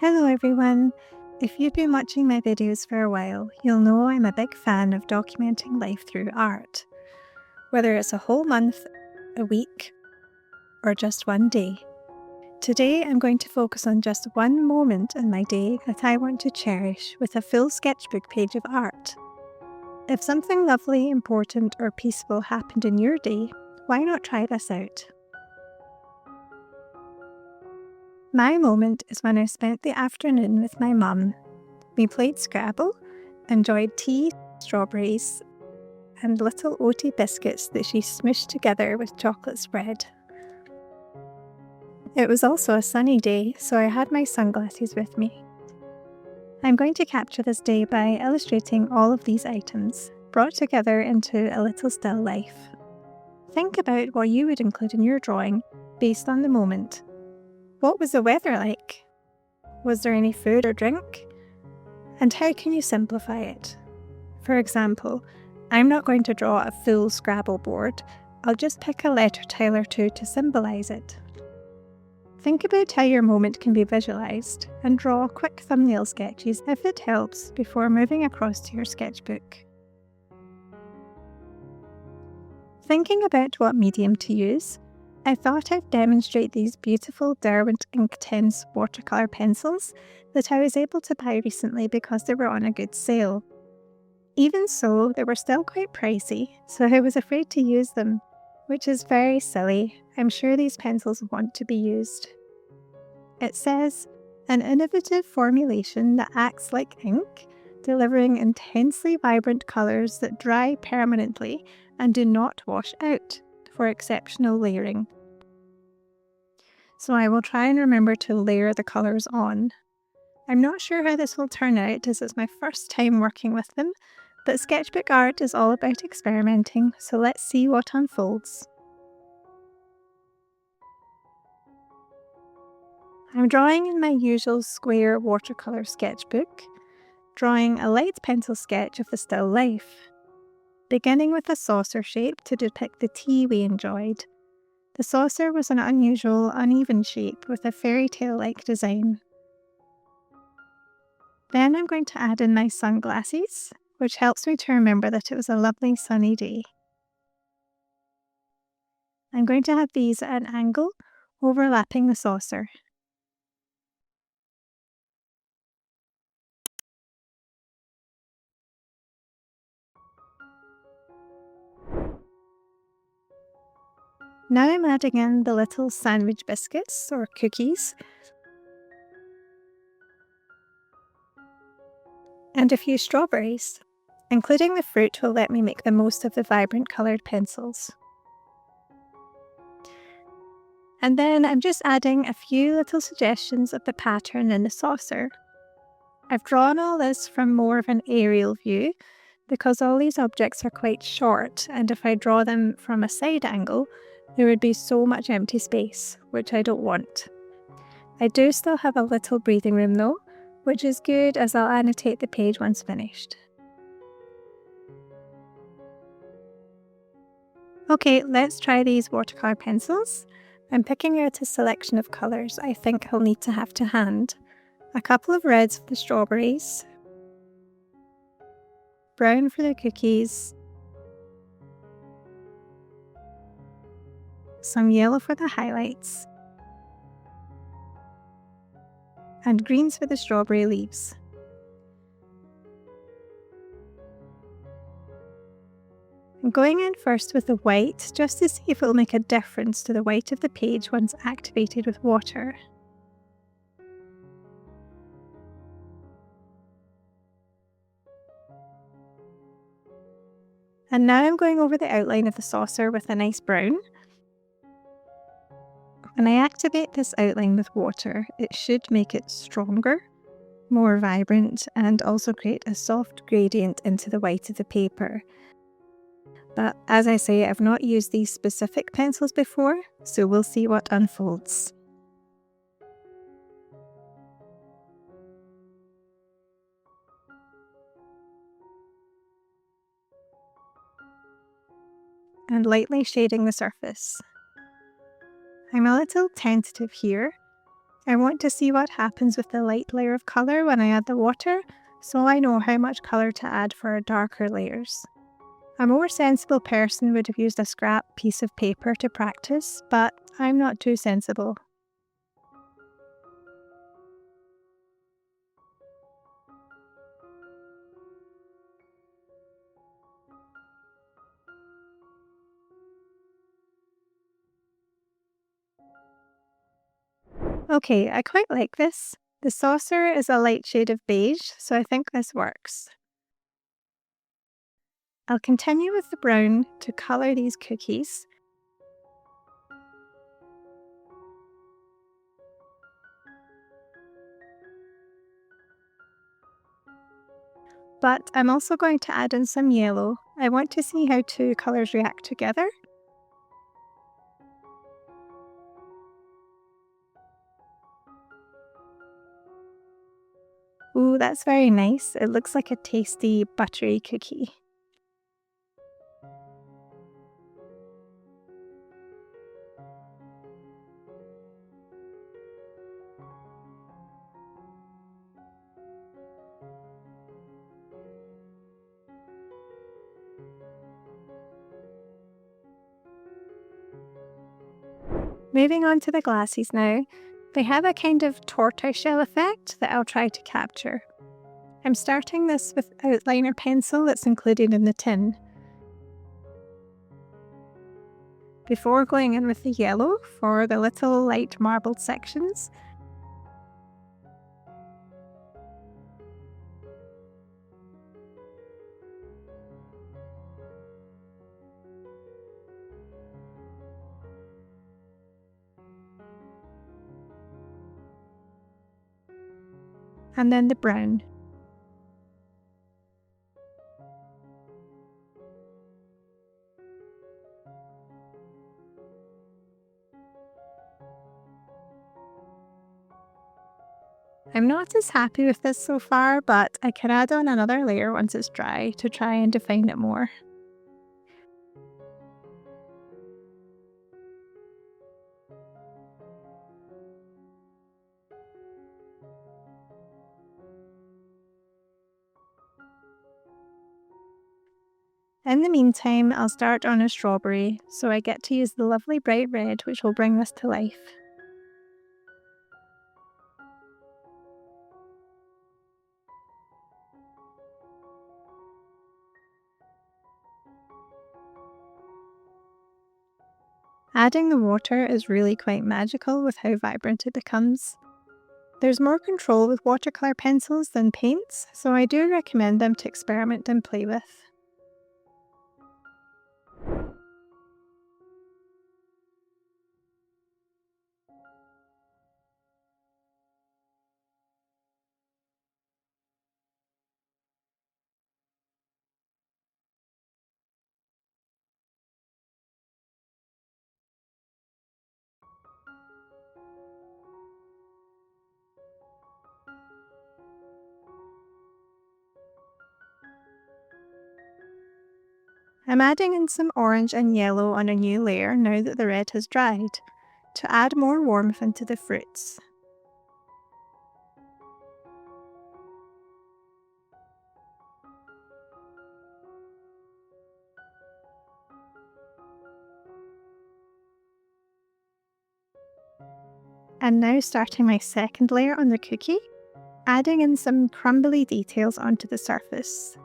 Hello everyone! If you've been watching my videos for a while, you'll know I'm a big fan of documenting life through art. Whether it's a whole month, a week, or just one day. Today I'm going to focus on just one moment in my day that I want to cherish with a full sketchbook page of art. If something lovely, important, or peaceful happened in your day, why not try this out? My moment is when I spent the afternoon with my mum. We played Scrabble, enjoyed tea, strawberries, and little oaty biscuits that she smushed together with chocolate spread. It was also a sunny day, so I had my sunglasses with me. I'm going to capture this day by illustrating all of these items, brought together into a little still life. Think about what you would include in your drawing based on the moment. What was the weather like? Was there any food or drink? And how can you simplify it? For example, I'm not going to draw a full Scrabble board, I'll just pick a letter tile or two to symbolise it. Think about how your moment can be visualised and draw quick thumbnail sketches if it helps before moving across to your sketchbook. Thinking about what medium to use, I thought I'd demonstrate these beautiful Derwent Inktense Watercolour Pencils that I was able to buy recently because they were on a good sale. Even so, they were still quite pricey, so I was afraid to use them, which is very silly. I'm sure these pencils want to be used. It says, an innovative formulation that acts like ink, delivering intensely vibrant colours that dry permanently and do not wash out, for exceptional layering. So I will try and remember to layer the colours on. I'm not sure how this will turn out as it's my first time working with them, but sketchbook art is all about experimenting, so let's see what unfolds. I'm drawing in my usual square watercolour sketchbook, drawing a light pencil sketch of the still life, beginning with a saucer shape to depict the tea we enjoyed. The saucer was an unusual, uneven shape with a fairy tale-like design. Then I'm going to add in my sunglasses, which helps me to remember that it was a lovely sunny day. I'm going to have these at an angle, overlapping the saucer. Now I'm adding in the little sandwich biscuits or cookies and a few strawberries. Including the fruit will let me make the most of the vibrant coloured pencils. And then I'm just adding a few little suggestions of the pattern in the saucer. I've drawn all this from more of an aerial view because all these objects are quite short, and if I draw them from a side angle, there would be so much empty space, which I don't want. I do still have a little breathing room though, which is good as I'll annotate the page once finished. Okay, let's try these watercolour pencils. I'm picking out a selection of colours I think I'll need to have to hand. A couple of reds for the strawberries, brown for the cookies, some yellow for the highlights, and greens for the strawberry leaves. I'm going in first with the white just to see if it will make a difference to the white of the page once activated with water. And now I'm going over the outline of the saucer with a nice brown. When I activate this outline with water, it should make it stronger, more vibrant, and also create a soft gradient into the white of the paper. But as I say, I've not used these specific pencils before, so we'll see what unfolds. And lightly shading the surface. I'm a little tentative here, I want to see what happens with the light layer of colour when I add the water, so I know how much colour to add for darker layers. A more sensible person would have used a scrap piece of paper to practice, but I'm not too sensible. Okay, I quite like this. The saucer is a light shade of beige, so I think this works. I'll continue with the brown to colour these cookies. But I'm also going to add in some yellow. I want to see how two colours react together. Ooh, that's very nice. It looks like a tasty, buttery cookie. Moving on to the glasses now. They have a kind of tortoiseshell effect that I'll try to capture. I'm starting this with outliner pencil that's included in the tin. Before going in with the yellow for the little light marbled sections. And then the brown. I'm not as happy with this so far, but I can add on another layer once it's dry to try and define it more. In the meantime, I'll start on a strawberry, so I get to use the lovely bright red which will bring this to life. Adding the water is really quite magical with how vibrant it becomes. There's more control with watercolour pencils than paints, so I do recommend them to experiment and play with. I'm adding in some orange and yellow on a new layer now that the red has dried, to add more warmth into the fruits. And now starting my second layer on the cookie, adding in some crumbly details onto the surface.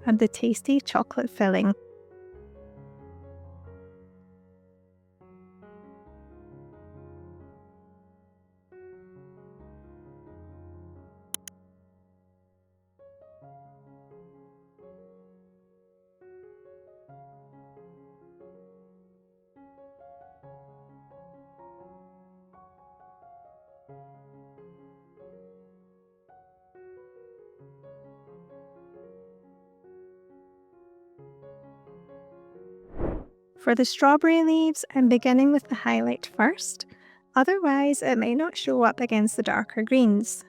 And the tasty chocolate filling. For the strawberry leaves, I'm beginning with the highlight first, otherwise it may not show up against the darker greens.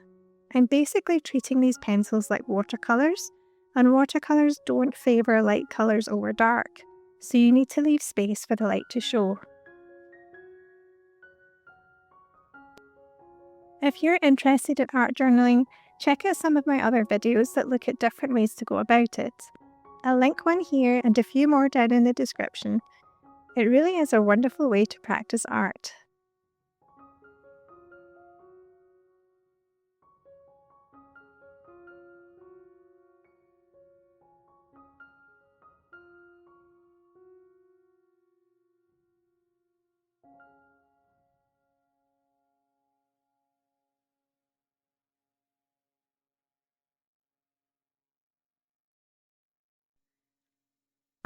I'm basically treating these pencils like watercolours, and watercolours don't favour light colours over dark, so you need to leave space for the light to show. If you're interested in art journaling, check out some of my other videos that look at different ways to go about it. I'll link one here and a few more down in the description. It really is a wonderful way to practice art.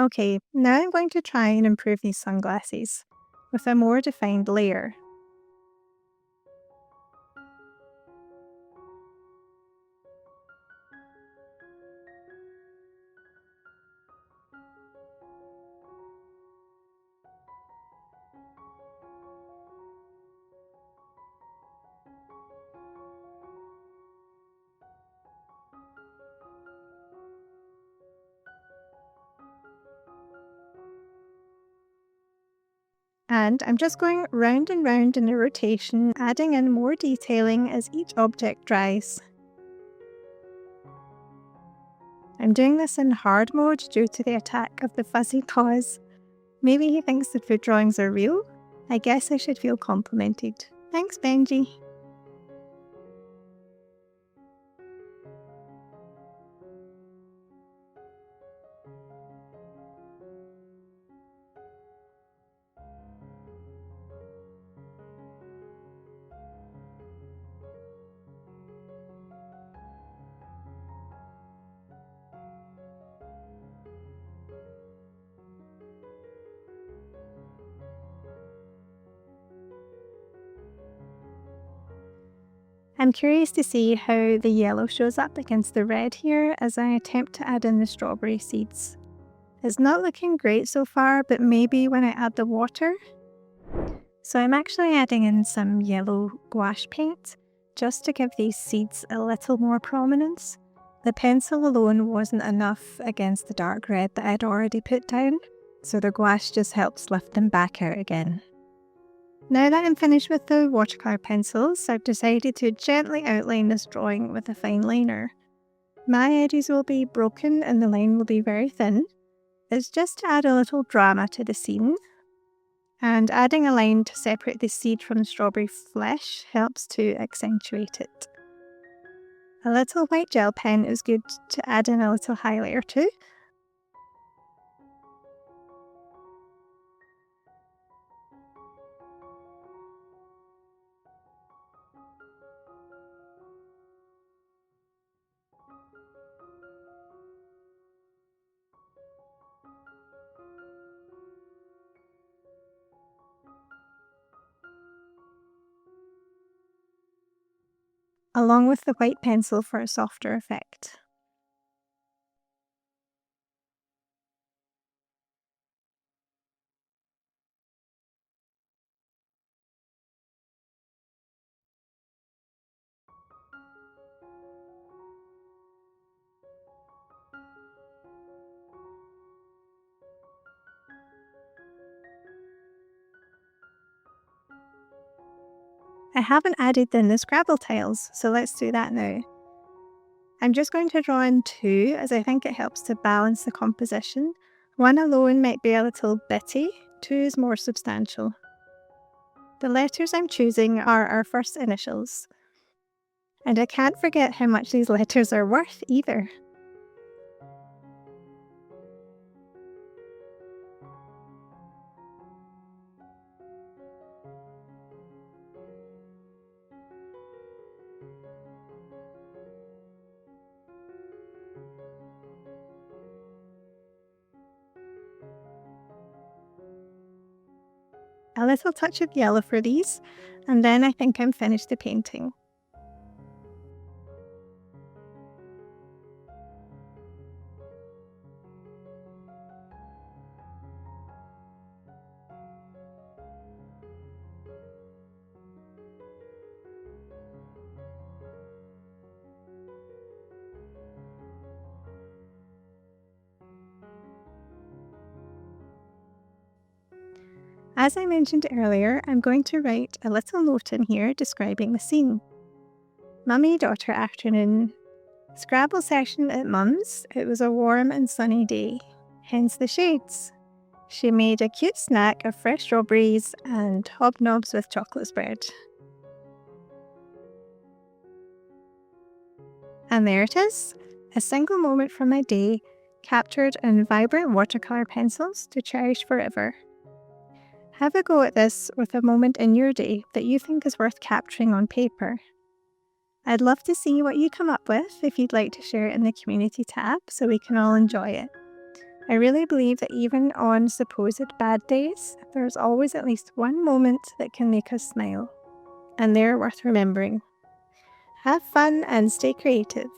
Okay, now I'm going to try and improve these sunglasses with a more defined layer. And I'm just going round and round in a rotation, adding in more detailing as each object dries. I'm doing this in hard mode due to the attack of the fuzzy paws. Maybe he thinks the food drawings are real? I guess I should feel complimented. Thanks, Benji. I'm curious to see how the yellow shows up against the red here as I attempt to add in the strawberry seeds. It's not looking great so far, but maybe when I add the water. So I'm actually adding in some yellow gouache paint just to give these seeds a little more prominence. The pencil alone wasn't enough against the dark red that I'd already put down, so the gouache just helps lift them back out again. Now that I'm finished with the watercolour pencils, I've decided to gently outline this drawing with a fine liner. My edges will be broken and the line will be very thin. It's just to add a little drama to the scene. And adding a line to separate the seed from the strawberry flesh helps to accentuate it. A little white gel pen is good to add in a little highlighter too. Along with the white pencil for a softer effect. I haven't added in the Scrabble tiles, so let's do that now. I'm just going to draw in two as I think it helps to balance the composition. One alone might be a little bitty, two is more substantial. The letters I'm choosing are our first initials. And I can't forget how much these letters are worth either. A little touch of yellow for these, and then I think I'm finished the painting. As I mentioned earlier, I'm going to write a little note in here describing the scene. Mummy-daughter afternoon. Scrabble session at Mum's. It was a warm and sunny day, hence the shades. She made a cute snack of fresh strawberries and hobnobs with chocolate spread. And there it is, a single moment from my day, captured in vibrant watercolour pencils to cherish forever. Have a go at this with a moment in your day that you think is worth capturing on paper. I'd love to see what you come up with if you'd like to share it in the community tab so we can all enjoy it. I really believe that even on supposed bad days, there's always at least one moment that can make us smile. And they're worth remembering. Have fun and stay creative.